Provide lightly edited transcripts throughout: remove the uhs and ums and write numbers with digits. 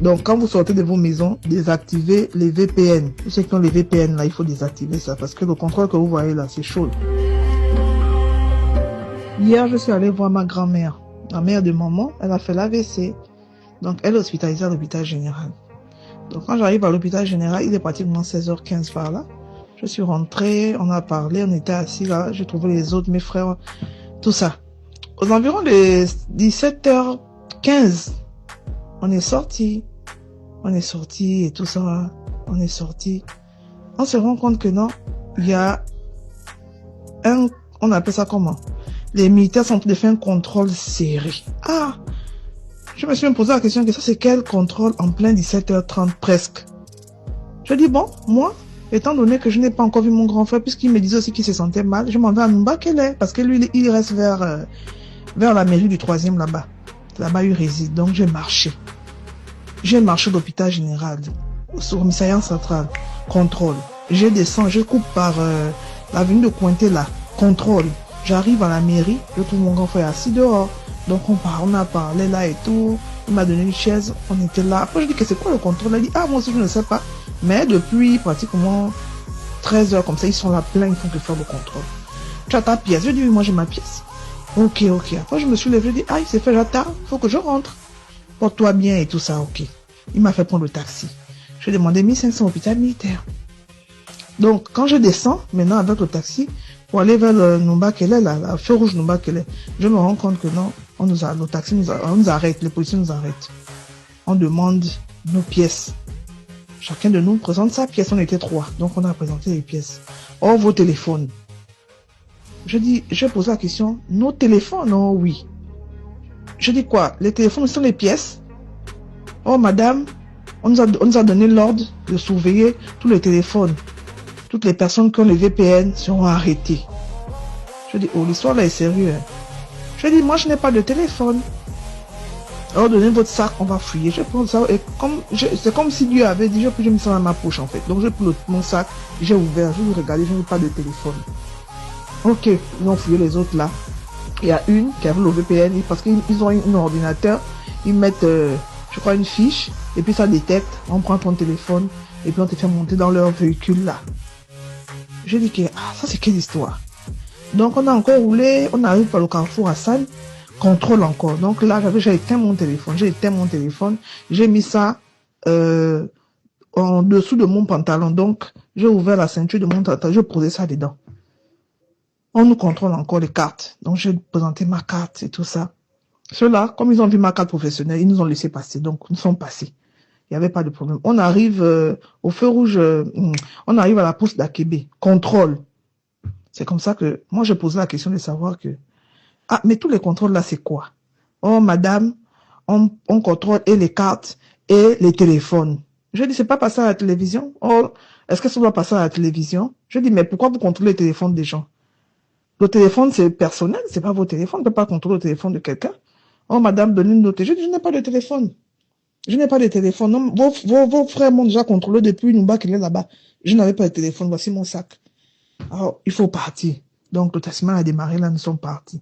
Donc, quand vous sortez de vos maisons, désactivez les VPN. Tous ceux qui ont les VPN, là, il faut désactiver ça parce que le contrôle que vous voyez là, c'est chaud. Hier, je suis allée voir ma grand-mère. La mère de maman, elle a fait l'AVC. Donc, elle est hospitalisée à l'hôpital général. Donc, quand j'arrive à l'hôpital général, il est pratiquement 16h15 par là. Je suis rentrée, on a parlé, on était assis là. J'ai trouvé les autres, mes frères, tout ça. Aux environs de 17h15, on est sorti. On est sorti et tout ça. On est sorti. On se rend compte que non, il y a on appelle ça comment? Les militaires sont en train de faire un contrôle serré. Ah! Je me suis même posé la question que ça c'est quel contrôle en plein 17h30 presque. Je dis bon, moi, étant donné que je n'ai pas encore vu mon grand frère, puisqu'il me disait aussi qu'il se sentait mal, je m'en vais à Mbakele, parce que lui, il reste vers la mairie du 3e là-bas. Là-bas, il réside. Donc, j'ai marché. J'ai marché d'hôpital général, sur Missayan central, contrôle. Je descends, je coupe par l'avenue de Cointé là, contrôle. J'arrive à la mairie, je trouve mon grand frère assis dehors. Donc on a parlé là et tout. Il m'a donné une chaise, on était là. Après je dis que c'est quoi le contrôle? Il dit ah moi aussi je ne sais pas. Mais depuis pratiquement 13 heures comme ça, ils sont là plein, ils font que faire le contrôle. Tu as ta pièce? Je dis oui moi j'ai ma pièce. Ok. Après je me suis levé, je dis ah il s'est fait j'attends, faut que je rentre. Porte-toi bien et tout ça, ok. Il m'a fait prendre le taxi. Je lui ai demandé 1500 hôpital militaire. Donc quand je descends maintenant avec le taxi, pour aller vers le Numbakele, la feu rouge Numbakele, je me rends compte que non, le taxi nous arrête, les policiers nous arrêtent. On demande nos pièces. Chacun de nous présente sa pièce, on était 3, donc on a présenté les pièces. Oh, vos téléphones. Je pose la question, nos téléphones, oh oui. Je dis quoi? Les téléphones sont les pièces? Oh madame, on nous a donné l'ordre de surveiller tous les téléphones. Toutes les personnes qui ont les VPN seront arrêtées. Je dis, oh, l'histoire là est sérieuse. Je dis, moi je n'ai pas de téléphone. Alors donnez votre sac, on va fouiller. Je prends ça et c'est comme si Dieu avait dit, j'ai mis ça dans ma poche en fait. Donc je prends mon sac, j'ai ouvert, je lui regardé, je n'ai pas de téléphone. Ok, ils ont fouillé les autres là. Il y a une qui avait le VPN parce qu'ils ont un ordinateur, ils mettent, je crois, une fiche et puis ça détecte, on prend ton téléphone et puis on te fait monter dans leur véhicule là. Je dis que, ça c'est quelle histoire? Donc on a encore roulé, on arrive par le carrefour Hassan, contrôle encore. Donc là, j'ai éteint mon téléphone, j'ai mis ça en dessous de mon pantalon. Donc j'ai ouvert la ceinture de mon pantalon, je posais ça dedans. On nous contrôle encore les cartes. Donc j'ai présenté ma carte et tout ça. Ceux-là, comme ils ont vu ma carte professionnelle, ils nous ont laissé passer. Donc nous sommes passés. Il n'y avait pas de problème. On arrive au feu rouge, on arrive à la poste d'Akébé. Contrôle. C'est comme ça que, moi, je posais la question de savoir que, mais tous les contrôles là, c'est quoi? Oh, madame, on contrôle et les cartes et les téléphones. Je dis, c'est pas passé à la télévision? Oh, est-ce que ça doit passer à la télévision? Je dis, mais pourquoi vous contrôlez les téléphones des gens? Le téléphone, c'est personnel, c'est pas vos téléphones. On ne peut pas contrôler le téléphone de quelqu'un. Oh, madame, donnez une note. Je dis, je n'ai pas de téléphone. Je n'ai pas de téléphone. Non, vos frères m'ont déjà contrôlé depuis Numba qu'il est là-bas. Je n'avais pas de téléphone. Voici mon sac. Alors, il faut partir. Donc, le taximan a démarré. Là, nous sommes partis.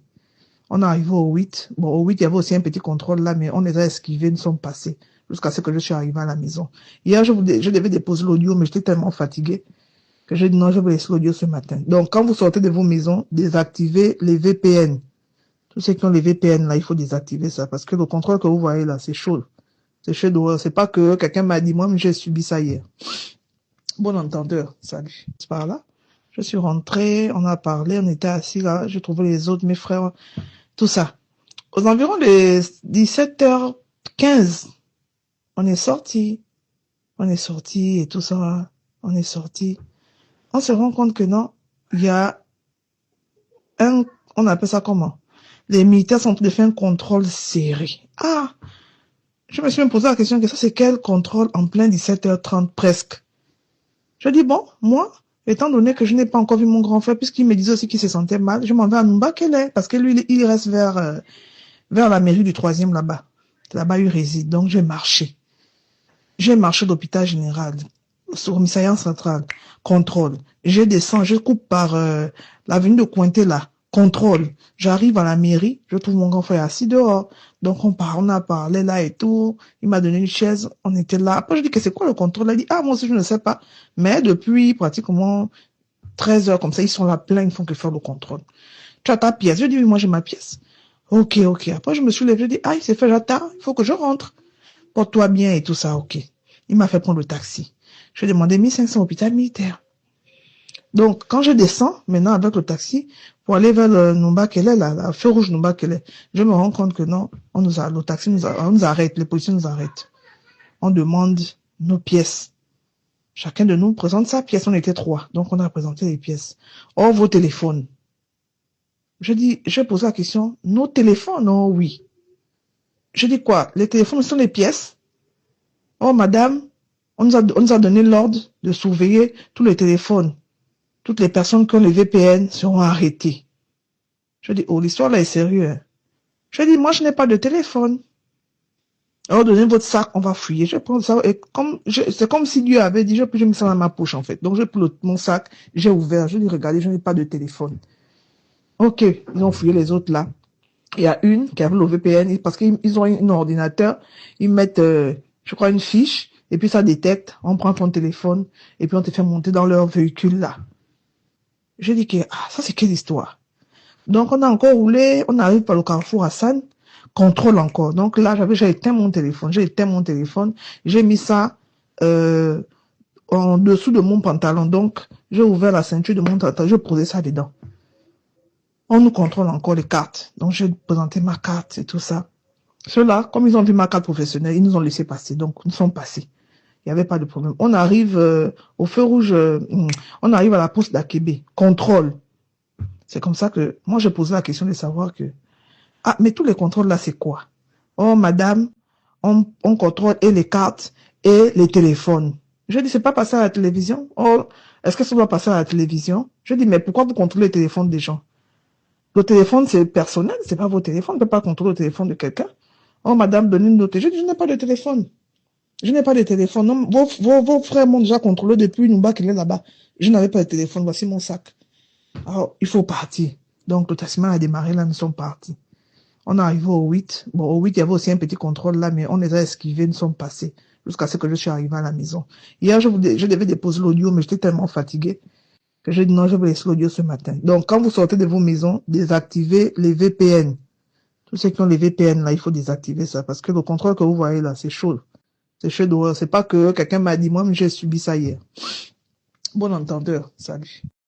On est arrivé au 8. Bon, au 8, il y avait aussi un petit contrôle là, mais on les a esquivés. Nous sommes passés jusqu'à ce que je suis arrivé à la maison. Hier, je devais déposer l'audio, mais j'étais tellement fatigué que j'ai dit non, je vais laisser l'audio ce matin. Donc, quand vous sortez de vos maisons, désactivez les VPN. Tous ceux qui ont les VPN là, il faut désactiver ça parce que le contrôle que vous voyez là, c'est chaud. C'est chaud d'horreur. C'est pas que quelqu'un m'a dit, moi, mais j'ai subi ça hier. Bon entendeur, salut. C'est par là. Je suis rentrée, on a parlé, on était assis là. J'ai trouvé les autres, mes frères, tout ça. Aux environs de 17h15, on est sorti. On est sorti et tout ça. On est sorti. On se rend compte que non, il y a on appelle ça comment? Les militaires sont en train de faire un contrôle serré. Ah! Je me suis même posé la question que ça c'est quel contrôle en plein 17h30 presque. Je dis bon, moi, étant donné que je n'ai pas encore vu mon grand frère, puisqu'il me disait aussi qu'il se sentait mal, je m'en vais à Mbakele, parce que lui, il reste vers la mairie du 3e là-bas. Là-bas, il réside. Donc j'ai marché. J'ai marché d'hôpital général, sur Missayan central, contrôle. Je descends, je coupe par l'avenue de Cointé là, Contrôle. J'arrive à la mairie, je trouve mon grand frère assis dehors. Donc on a parlé là et tout. Il m'a donné une chaise, on était là. Après je dis que c'est quoi le contrôle? Il a dit, ah moi aussi je ne sais pas. Mais depuis pratiquement 13 heures comme ça, ils sont là plein, ils ne font que faire le contrôle. Tu as ta pièce? Je dis, oui, moi j'ai ma pièce. Ok, ok. Après je me suis levé, je dis, ah il s'est fait j'attends, il faut que je rentre. Porte-toi bien et tout ça, ok. Il m'a fait prendre le taxi. Je lui ai demandé 1500 hôpital militaire. Donc, quand je descends, maintenant, avec le taxi, pour aller vers le Numba-Kele, la feu rouge Numba-Kele, je me rends compte que non, le taxi on nous arrête, les policiers nous arrêtent. On demande nos pièces. Chacun de nous présente sa pièce. On était 3. Donc, on a présenté les pièces. Or, vos téléphones. Je pose la question, nos téléphones, oh oui. Je dis quoi? Les téléphones sont les pièces? Oh, madame, on nous a donné l'ordre de surveiller tous les téléphones. Toutes les personnes qui ont le VPN seront arrêtées. Je dis, oh, l'histoire là est sérieuse. Je dis, moi, je n'ai pas de téléphone. Alors, donnez votre sac, on va fouiller. Je prends ça, et c'est comme si Dieu avait dit, je mets ça dans ma poche, en fait. Donc, je prends mon sac, j'ai ouvert, je dis, regardez, je n'ai pas de téléphone. Ok, ils ont fouillé les autres là. Il y a une qui avait le VPN, parce qu'ils ont un ordinateur, ils mettent, je crois, une fiche, et puis ça détecte, on prend ton téléphone, et puis on te fait monter dans leur véhicule là. Je dis que, ah, ça c'est quelle histoire? Donc, on a encore roulé, on arrive par le carrefour Hassan, contrôle encore. Donc là, j'ai éteint mon téléphone, j'ai mis ça en dessous de mon pantalon. Donc, j'ai ouvert la ceinture de mon pantalon, je posais ça dedans. On nous contrôle encore les cartes. Donc, j'ai présenté ma carte et tout ça. Ceux-là, comme ils ont vu ma carte professionnelle, ils nous ont laissé passer. Donc, nous sommes passés. Il n'y avait pas de problème. On arrive au feu rouge, on arrive à la poste d'Akébé. Contrôle. C'est comme ça que, moi, je posais la question de savoir que, ah, mais tous les contrôles là, c'est quoi? Oh, madame, on contrôle et les cartes et les téléphones. Je dis, c'est pas passé à la télévision? Oh, est-ce que ça doit passer à la télévision? Je dis, mais pourquoi vous contrôlez les téléphones des gens? Le téléphone, c'est personnel, c'est pas vos téléphones. On ne peut pas contrôler le téléphone de quelqu'un. Oh, madame, donnez une note. Je dis, je n'ai pas de téléphone. Je n'ai pas de téléphone. Non, vos frères m'ont déjà contrôlé depuis Numba qu'il est là-bas. Je n'avais pas de téléphone. Voici mon sac. Alors, il faut partir. Donc, le taximan a démarré là, nous sommes partis. On est arrivé au 8. Bon, au 8, il y avait aussi un petit contrôle là, mais on les a esquivés, nous sommes passés. Jusqu'à ce que je suis arrivé à la maison. Hier, je devais déposer l'audio, mais j'étais tellement fatigué que j'ai dit non, je vais laisser l'audio ce matin. Donc, quand vous sortez de vos maisons, désactivez les VPN. Tous ceux qui ont les VPN là, il faut désactiver ça, parce que le contrôle que vous voyez là, c'est chaud. C'est chaud d'horreur. C'est pas que quelqu'un m'a dit, moi, mais j'ai subi ça hier. Bon entendeur. Salut.